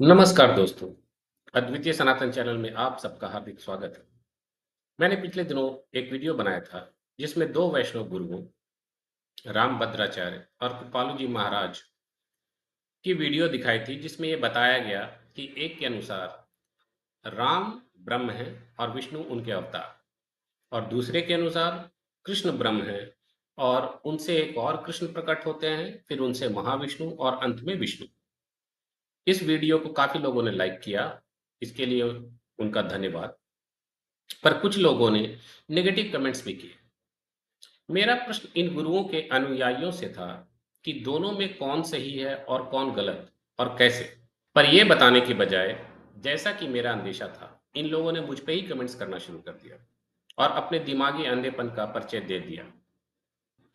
नमस्कार दोस्तों, अद्वितीय सनातन चैनल में आप सबका हार्दिक स्वागत है। मैंने पिछले दिनों एक वीडियो बनाया था, जिसमें 2 वैष्णव गुरुओं, रामभद्राचार्य और कृपालु जी महाराज की वीडियो दिखाई थी, जिसमें ये बताया गया कि एक के अनुसार राम ब्रह्म हैं और विष्णु उनके अवतार, और दूसरे के अनुसार कृष्ण ब्रह्म हैं और उनसे एक और कृष्ण प्रकट होते हैं, फिर उनसे महाविष्णु और अंत में विष्णु। इस वीडियो को काफ़ी लोगों ने लाइक किया, इसके लिए उनका धन्यवाद। पर कुछ लोगों ने नेगेटिव कमेंट्स भी किए। मेरा प्रश्न इन गुरुओं के अनुयायियों से था कि दोनों में कौन सही है और कौन गलत और कैसे। पर यह बताने के बजाय, जैसा कि मेरा अंदेशा था, इन लोगों ने मुझ पे ही कमेंट्स करना शुरू कर दिया और अपने दिमागी अंधेपन का परिचय दे दिया।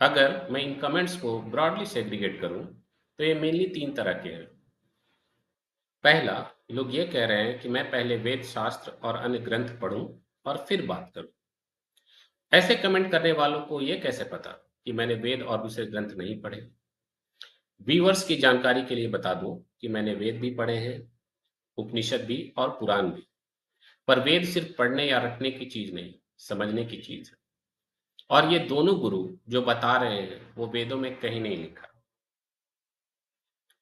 अगर मैं इन कमेंट्स को ब्रॉडली सेग्रीगेट करूं, तो ये मेनली 3 तरह के हैं। पहला, लोग ये कह रहे हैं कि मैं पहले वेद शास्त्र और अन्य ग्रंथ पढ़ूं और फिर बात करूं। ऐसे कमेंट करने वालों को ये कैसे पता कि मैंने वेद और दूसरे ग्रंथ नहीं पढ़े? व्यूअर्स की जानकारी के लिए बता दूं कि मैंने वेद भी पढ़े हैं, उपनिषद भी और पुराण भी। पर वेद सिर्फ पढ़ने या रटने की चीज नहीं, समझने की चीज है। और ये दोनों गुरु जो बता रहे हैं, वो वेदों में कहीं नहीं लिखा।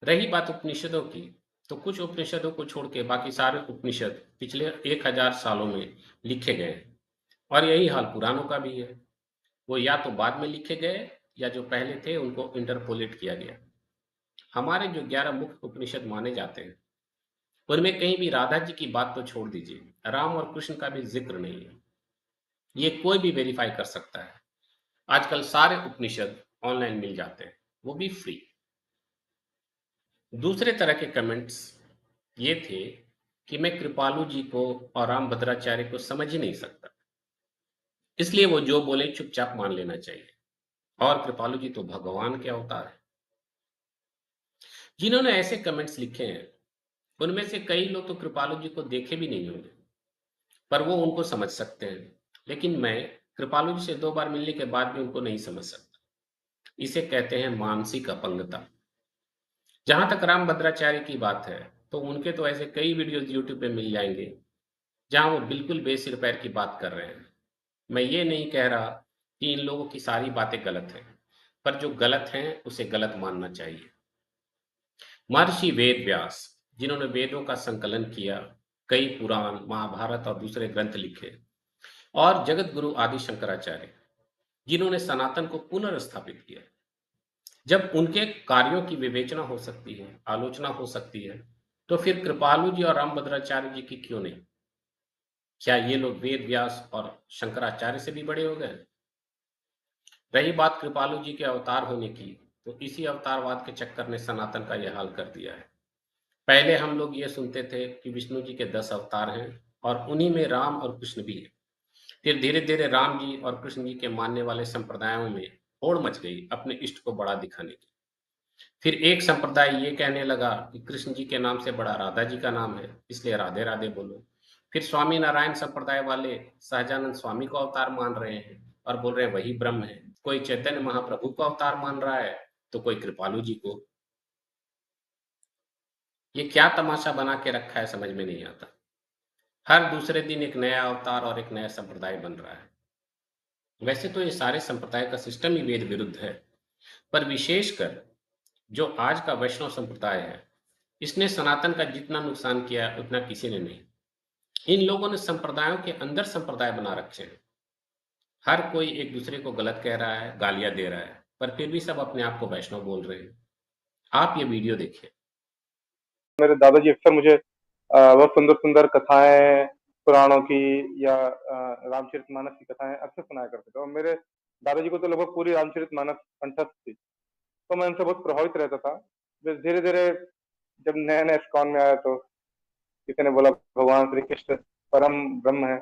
रही बात उपनिषदों की, तो कुछ उपनिषदों को छोड़ के बाकी सारे उपनिषद पिछले 1000 सालों में लिखे गए हैं। और यही हाल पुराणों का भी है। वो या तो बाद में लिखे गए, या जो पहले थे उनको इंटरपोलेट किया गया। हमारे जो 11 मुख्य उपनिषद माने जाते हैं, उनमें कहीं भी राधा जी की बात तो छोड़ दीजिए, राम और कृष्ण का भी जिक्र नहीं है। ये कोई भी वेरीफाई कर सकता है। आजकल सारे उपनिषद ऑनलाइन मिल जाते हैं, वो भी फ्री। दूसरे तरह के कमेंट्स ये थे कि मैं कृपालु जी को और राम भद्राचार्य को समझ ही नहीं सकता, इसलिए वो जो बोले चुपचाप मान लेना चाहिए। और कृपालु जी तो भगवान के अवतार है। जिन्होंने ऐसे कमेंट्स लिखे हैं, उनमें से कई लोग तो कृपालु जी को देखे भी नहीं होंगे, पर वो उनको समझ सकते हैं। लेकिन मैं कृपालु जी से 2 बार मिलने के बाद भी उनको नहीं समझ सकता। इसे कहते हैं मानसिक अपंगता। जहां तक राम भद्राचार्य की बात है, तो उनके तो ऐसे कई वीडियोस यूट्यूब पे मिल जाएंगे, जहां वो बिल्कुल बेसिर पैर की बात कर रहे हैं। मैं ये नहीं कह रहा कि इन लोगों की सारी बातें गलत हैं, पर जो गलत हैं उसे गलत मानना चाहिए। महर्षि वेद व्यास, जिन्होंने वेदों का संकलन किया, कई पुराण, महाभारत और दूसरे ग्रंथ लिखे, और जगत गुरु आदि शंकराचार्य, जिन्होंने सनातन को पुनर्स्थापित किया। जब उनके कार्यों की विवेचना हो सकती है, आलोचना हो सकती है, तो फिर कृपालु जी और रामभद्राचार्य जी की क्यों नहीं? क्या ये लोग वेद व्यास और शंकराचार्य से भी बड़े हो गए? रही बात कृपालु जी के अवतार होने की, तो इसी अवतारवाद के चक्कर ने सनातन का यह हाल कर दिया है। पहले हम लोग ये सुनते थे कि विष्णु जी के 10 अवतार हैं और उन्हीं में राम और कृष्ण भी है। फिर धीरे धीरे राम जी और कृष्ण जी के मानने वाले संप्रदायों में होड़ मच गई अपने इष्ट को बड़ा दिखाने की। फिर एक संप्रदाय ये कहने लगा कि कृष्ण जी के नाम से बड़ा राधा जी का नाम है, इसलिए राधे राधे बोलो। फिर स्वामी नारायण संप्रदाय वाले सहजानंद स्वामी को अवतार मान रहे हैं और बोल रहे हैं वही ब्रह्म है। कोई चैतन्य महाप्रभु को अवतार मान रहा है, तो कोई कृपालु जी को। ये क्या तमाशा बना के रखा है, समझ में नहीं आता। हर दूसरे दिन एक नया अवतार और एक नया संप्रदाय बन रहा है। वैसे तो ये सारे संप्रदाय का सिस्टम ही वेद विरुद्ध है, पर विशेषकर जो आज का वैष्णव संप्रदाय है, इसने सनातन का जितना नुकसान किया है, उतना किसी ने नहीं। इन लोगों ने संप्रदायों के अंदर संप्रदाय बना रखे हैं। हर कोई एक दूसरे को गलत कह रहा है, गालियां दे रहा है, पर फिर भी सब अपने आप को वैष्णव बोल रहे हैं। आप ये वीडियो देखिए। मेरे दादाजी अक्सर मुझे बहुत सुंदर-सुंदर कथाएँ पुराणों की या रामचरितमानस की कथाएँ अक्सर सुनाया करते थे और मेरे दादाजी को तो लगभग पूरी रामचरितमानस कंठस्थ थी। तो मैं उनसे बहुत प्रभावित रहता था। फिर धीरे-धीरे जब नया-नया इस्कॉन में आया तो किसी ने बोला भगवान श्री कृष्ण परम ब्रह्म है।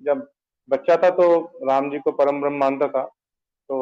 जब बच्चा था तो राम जी को परम ब्रह्म मानता था। तो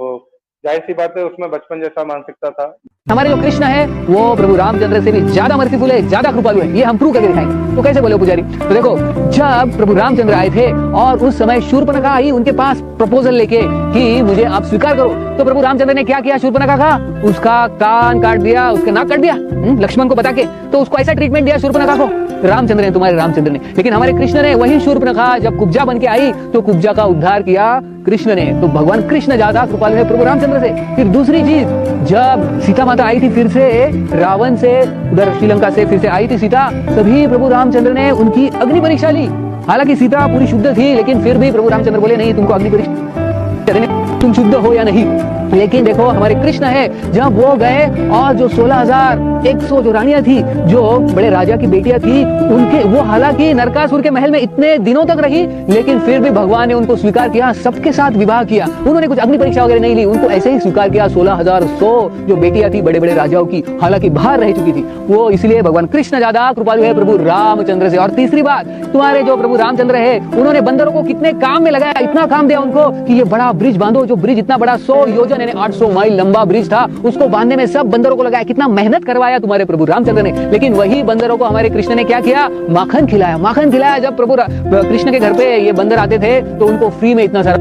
जाहिर सी बात है उसमें बचपन जैसा मानसिकता था। हमारे जो कृष्ण है वो प्रभु रामचंद्र से भी ज्यादा मर्सीफुल है, ज्यादा कृपालु है, ये हम प्रूव करके दिखाएंगे। तो कैसे बोले पुजारी? तो देखो, जब प्रभु रामचंद्र आए थे और उस समय शूर्पणखा आई उनके पास प्रपोजल लेके कि मुझे आप स्वीकार करो, तो प्रभु रामचंद्र ने क्या किया? शूर्पणखा का उसका कान काट दिया, उसका नाक काट दिया लक्ष्मण को बता के। तो उसको ऐसा ट्रीटमेंट दिया शूर्पणखा को रामचंद्र ने, तुम्हारे रामचंद्र ने। लेकिन हमारे कृष्ण ने वही शूर्पणखा जब कुब्जा बन के आई तो कुब्जा का उद्धार किया कृष्ण ने। तो भगवान कृष्ण ज्यादा कृपालु है प्रभु रामचंद्र से। फिर दूसरी चीज, जब सीता माता आई थी फिर से रावण से, उधर श्रीलंका से फिर से आई थी सीता, तभी प्रभु रामचंद्र ने उनकी अग्नि परीक्षा ली। हालांकि सीता पूरी शुद्ध थी, लेकिन फिर भी प्रभु रामचंद्र बोले नहीं, तुमको अग्नि परीक्षा, तुम शुद्ध हो या नहीं। लेकिन देखो हमारे कृष्ण है, जब वो गए और जो 16,100 जो रानियां थी, जो बड़े राजा की बेटियां थी, उनके वो हालांकि नरकासुर के महल में इतने दिनों तक रही, लेकिन फिर भी भगवान ने उनको स्वीकार किया, सबके साथ विवाह किया। उन्होंने कुछ अग्नि परीक्षा वगैरह नहीं ली, उनको ऐसे ही स्वीकार किया। 16,100 जो बेटियां थी बड़े बड़े राजाओं की, हालांकि बाहर रह चुकी थी वो, इसलिए भगवान कृष्ण ज्यादा कृपालु है प्रभु रामचंद्र से। और तीसरी बात, तुम्हारे जो प्रभु रामचंद्र है, उन्होंने बंदरों को कितने काम में लगाया, इतना काम दिया उनको कि ये बड़ा ब्रिज बांधो। जो ब्रिज इतना बड़ा 100 योजन 800 माइल लंबा ब्रिज था, उसको बांधने में सब बंदरों को लगाया। कितना मेहनत करवाया तुम्हारे प्रभु रामचंद्र ने। लेकिन वही बंदरों को हमारे कृष्ण ने क्या किया? माखन खिलाया, माखन खिलाया। जब प्रभु कृष्ण के घर पे ये बंदर आते थे तो उनको फ्री में इतना सारा।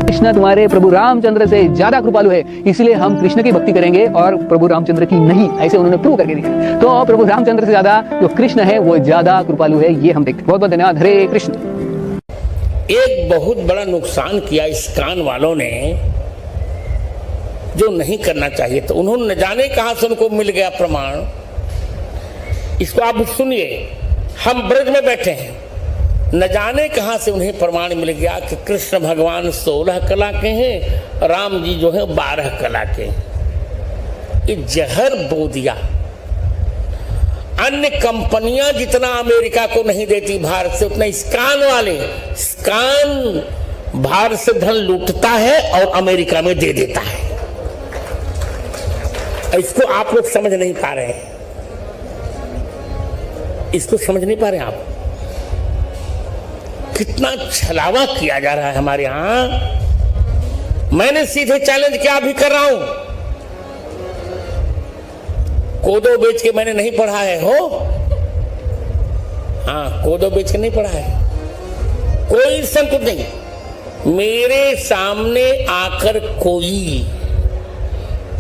कृष्ण तुम्हारे प्रभु रामचंद्र से ज्यादा कृपालु है, इसलिए हम कृष्ण की भक्ति करेंगे और प्रभु रामचंद्र की नहीं, ऐसे उन्होंने प्रूव करके दिया। तो प्रभु रामचंद्र से ज्यादा जो कृष्ण है वो ज्यादा कृपालु है, ये हम देखते हैं। बहुत बहुत धन्यवाद। हरे कृष्ण। एक बहुत बड़ा नुकसान किया इस कान वालों ने, जो नहीं करना चाहिए। तो उन्होंने न जाने कहां से उनको मिल गया प्रमाण। इसको आप सुनिए, हम ब्रज में बैठे हैं, न जाने कहां से उन्हें प्रमाण मिल गया कि कृष्ण भगवान 16 कला के हैं, राम जी जो है 12 कला के हैं। ये जहर बो दिया। अन्य कंपनियां जितना अमेरिका को नहीं देती भारत से, उतना स्कान वाले, स्कान भारत से धन लूटता है और अमेरिका में दे देता है। इसको आप लोग समझ नहीं पा रहे हैं, इसको समझ नहीं पा रहे आप। कितना छलावा किया जा रहा है हमारे यहां। मैंने सीधे चैलेंज किया, अभी कर रहा हूं। कोदो बेच के मैंने नहीं पढ़ा है हो, हाँ कोदो बेच के नहीं पढ़ा है, कोई संकोच नहीं। मेरे सामने आकर कोई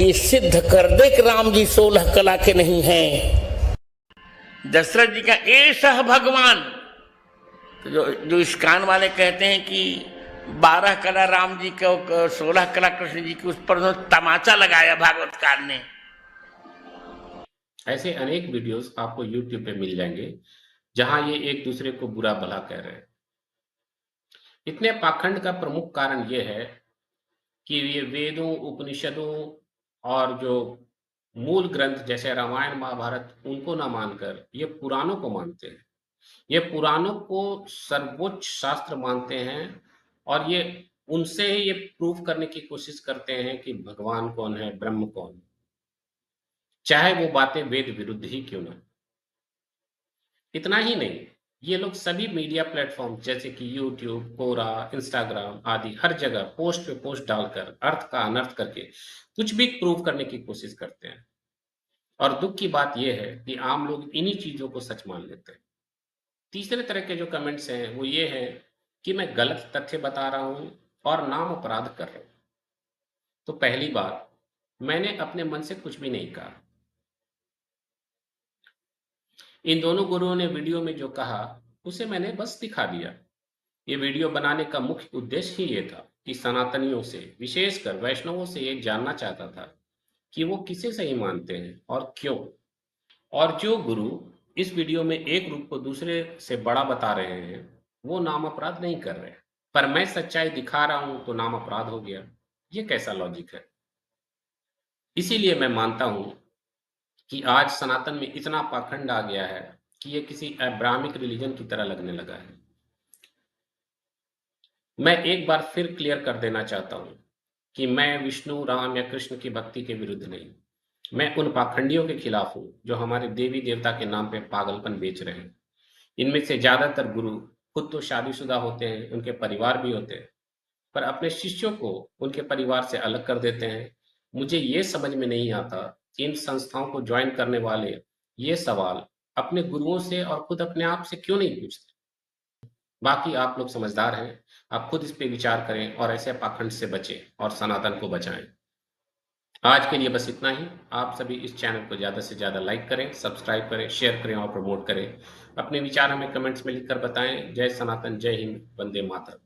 ये सिद्ध कर दे कि राम जी 16 कला के नहीं हैं। दशरथ जी का ऐसा भगवान, जो इस कान वाले कहते हैं कि 12 कला राम जी को, 16 कला कृष्ण जी की, उस पर तमाचा लगाया भागवतकार ने। ऐसे अनेक वीडियोस आपको YouTube पे मिल जाएंगे जहां ये एक दूसरे को बुरा भला कह रहे हैं। इतने पाखंड का प्रमुख कारण ये है कि ये वेदों, उपनिषदों और जो मूल ग्रंथ जैसे रामायण महाभारत, उनको ना मानकर ये पुराणों को मानते हैं। ये पुराणों को सर्वोच्च शास्त्र मानते हैं और ये उनसे ही ये प्रूव करने की कोशिश करते हैं कि भगवान कौन है, ब्रह्म कौन है, चाहे वो बातें वेद विरुद्ध ही क्यों ना। इतना ही नहीं, ये लोग सभी मीडिया प्लेटफॉर्म जैसे कि यूट्यूब, कोरा, इंस्टाग्राम आदि हर जगह पोस्ट पे पोस्ट डालकर अर्थ का अनर्थ करके कुछ भी प्रूव करने की कोशिश करते हैं। और दुख की बात यह है कि आम लोग इन्हीं चीजों को सच मान लेते हैं। तीसरे तरह के जो कमेंट्स हैं वो ये है कि मैं गलत तथ्य बता रहा हूं और नाम अपराध कर रहा हूं। तो पहली बात, मैंने अपने मन से कुछ भी नहीं कहा। इन दोनों गुरुओं ने वीडियो में जो कहा उसे मैंने बस दिखा दिया। ये वीडियो बनाने का मुख्य उद्देश्य ही ये था कि सनातनियों से, विशेषकर वैष्णवों से ये जानना चाहता था कि वो किसे सही मानते हैं और क्यों। और जो गुरु इस वीडियो में एक रूप को दूसरे से बड़ा बता रहे हैं वो नाम अपराध नहीं कर रहे, पर मैं सच्चाई दिखा रहा हूं तो नाम अपराध हो गया। ये कैसा लॉजिक है? इसीलिए मैं मानता हूं कि आज सनातन में इतना पाखंड आ गया है कि ये किसी अब्राह्मिक रिलीजन की तरह लगने लगा है। मैं एक बार फिर क्लियर कर देना चाहता हूं कि मैं विष्णु, राम या कृष्ण की भक्ति के विरुद्ध नहीं। मैं उन पाखंडियों के खिलाफ हूं जो हमारे देवी देवता के नाम पे पागलपन बेच रहे हैं। इनमें से ज्यादातर गुरु खुद तो शादीशुदा होते हैं, उनके परिवार भी होते हैं, पर अपने शिष्यों को उनके परिवार से अलग कर देते हैं। मुझे ये समझ में नहीं आता कि इन संस्थाओं को ज्वाइन करने वाले ये सवाल अपने गुरुओं से और खुद अपने आप से क्यों नहीं पूछते। बाकी आप लोग समझदार हैं, आप खुद इस पे विचार करें और ऐसे पाखंड से बचें और सनातन को बचाएं। आज के लिए बस इतना ही। आप सभी इस चैनल को ज़्यादा से ज़्यादा लाइक करें, सब्सक्राइब करें, शेयर करें और प्रमोट करें। अपने विचार हमें कमेंट्स में लिखकर बताएं। जय सनातन, जय हिंद, वंदे मातरम।